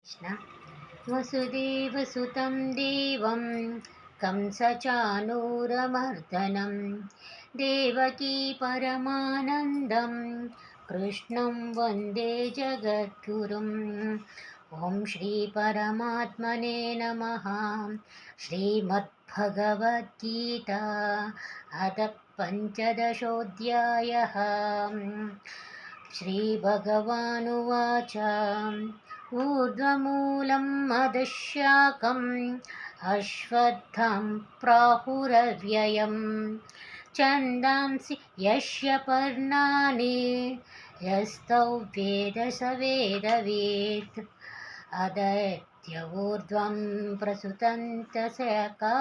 कृष्ण वसुदेवसुतं देवं कंसचानूरमर्दनं देवकी परमानन्दं कृष्णं वन्दे जगद्गुरुम् ॐ श्रीपरमात्मने नमः। श्रीमद्भगवद्गीता अथ पञ्चदशोऽध्यायः। श्रीभगवानुवाच ऊर्ध्वमूलं मदशाकम् अश्वत्थं प्राहुरव्ययम् छन्दांसि यस्य पर्णानि यस्तौ वेद स वेदवेत् अदैत्य ऊर्ध्वं प्रसुतन्तशका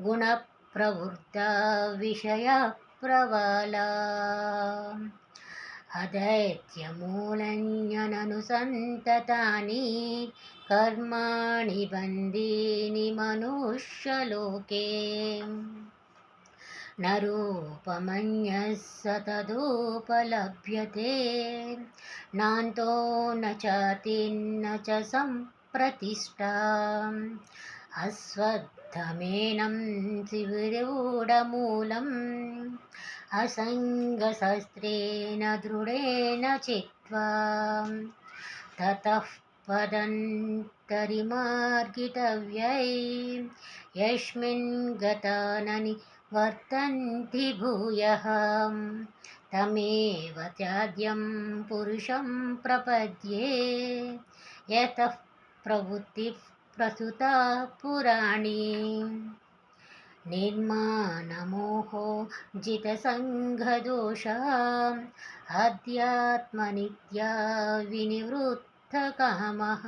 गुणप्रवृत्ता विषयः प्रबला अदैत्यमूलञ्जननुसन्ततानि कर्माणि बन्धीनि मनुष्यलोके न रूपमन्यः सतदुपलभ्यते नान्तो न चातिर्न च सम्प्रतिष्ठा अस्वत्थमेनं शिविरूढमूलम् असङ्गशस्त्रेण दृढेन चित्वा ततः पदन्तरिमार्गितव्यै यस्मिन् गता न निवर्तन्ति भूयः तमेव त्याज्यं पुरुषं प्रपद्ये यतः प्रवृत्तिः प्रसुता पुराणी निर्मानमोहो जितसङ्घदोषा अध्यात्मनित्या विनिवृत्तकामः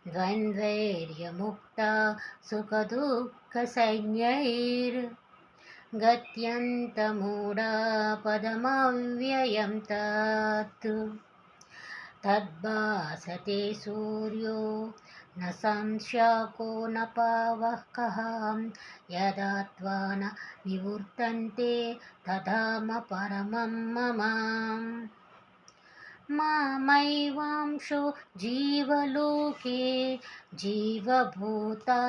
द्वन्द्वैर्यमुक्ता सुखदुःखसंज्ञैर्गत्यन्तमूढा पदमव्ययं तद्भासते सूर्यो न संशाको न पावकः यदात्वा न निवर्तन्ते तधाम परमं मम मामैवांशो जीवलोके जीवभूतः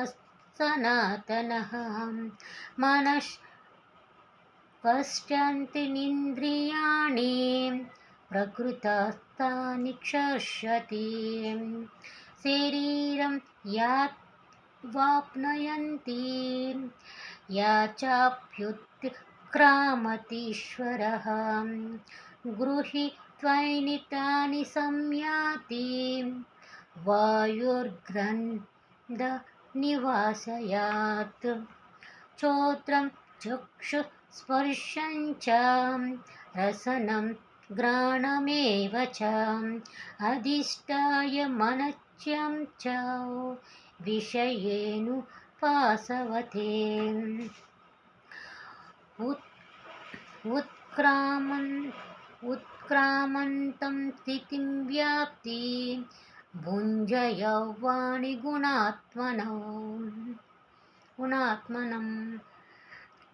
सनातनः मनःपश्यन्तीन्द्रियाणि प्रकृतस्थानि क्षर्षति शरीरं यावाप्नुयन्ति याचाप्युत्क्रामतीश्वरः गृहीत्वैनितानि संयाति वायुर्गन्धनिवासयात् श्रोत्रं चक्षुस्पर्शं च रसनं घ्राणमेव च अधिष्ठाय मनश्चं च विषयेनुपासवते उत्क्रामन्तं स्थितिं व्याप्ति भुञ्जयवाणि गुणात्मनं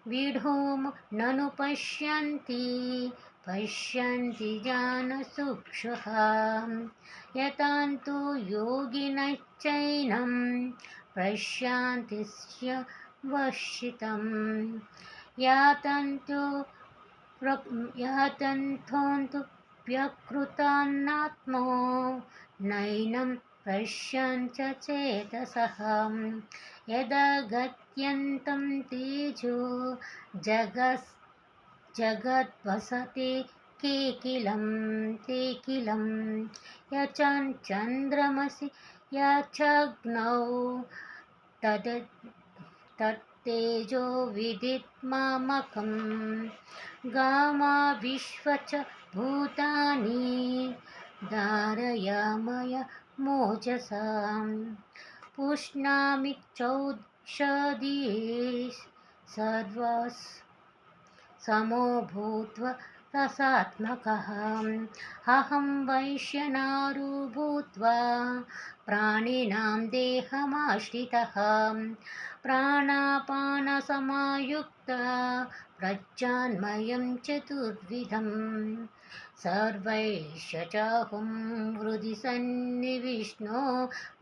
विढोम ननु पश्यन्ति जानसुक्षुः यतान्तो योगिनश्चैनं पश्यन्तिश्च वशितं यातन्तोऽन्तु व्यकृतान्नात्मो नैनं पश्यन् च चेतसः यदा गत्यन्तं तेजो जगद्वसते केकिलं यच्चन्द्रमसि यच्चग्नौ तत्तेजो विदित्मामकं गामा विश्वच भूतानि धारयामय मोजसा पुष्णामि चौषधी सर्वस् समो भूत्वा रसात्मकः अहं वैश्यनारो भूत्वा प्राणिनां देहमाश्रितः प्राणापानसमायुक्ता प्रज्ञानमयं चतुर्विधं सर्वैश्च चाहुं हृदि सन्निविष्णो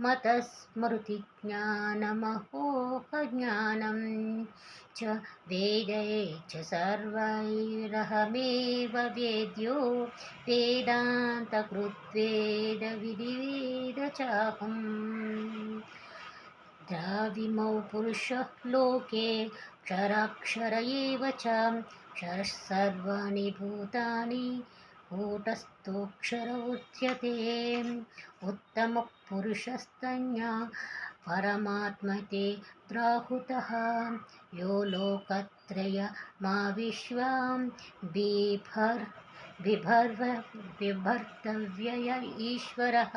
मतस्मृतिज्ञानमहोहज्ञानं च वेदैश्च सर्वैरहमेव वेद्यो वेदान्तकृद्वेदविधिवेद चाहम् द्राविमौ पुरुषः लोके क्षराक्षर एव च क्षरः सर्वाणि भूतानि कूटस्थोऽक्षर उच्यते उत्तमः पुरुषस्तन्या परमात्मते द्राहुतः यो लोकत्रयमाविश्वां बिभर्तव्यय ईश्वरः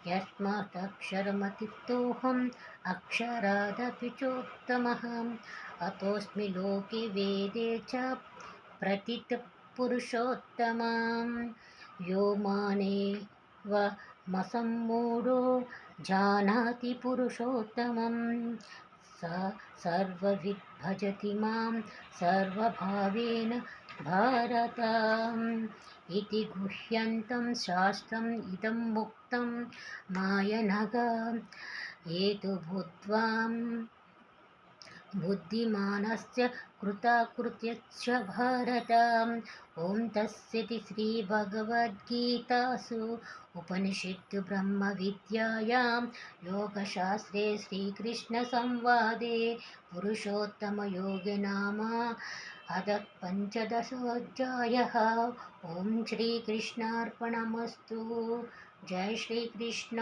यस्मादक्षरमतीतोऽहम् अक्षरादपि चोत्तमः अतोऽस्मि लोके वेदे च प्रतितपुरुषोत्तमं यो मामेवमसम्मूढो जानाति पुरुषोत्तमं स सर्वविद् भजति मां सर्वभावेन भारत इति गुह्यन्तं शास्त्रम् इदं मुक्तं मायनघ हेतुभूत्वां बुद्धिमानस्य कृताकृत्यश्च भारत ॐ तत्सदिति श्रीभगवद्गीतासु उपनिषत्सु ब्रह्मविद्यायां योगशास्त्रे श्रीकृष्णसंवादे पुरुषोत्तमयोगनाम पञ्चदशोऽध्यायः। ॐ श्रीकृष्णार्पणमस्तु। जय श्रीकृष्ण।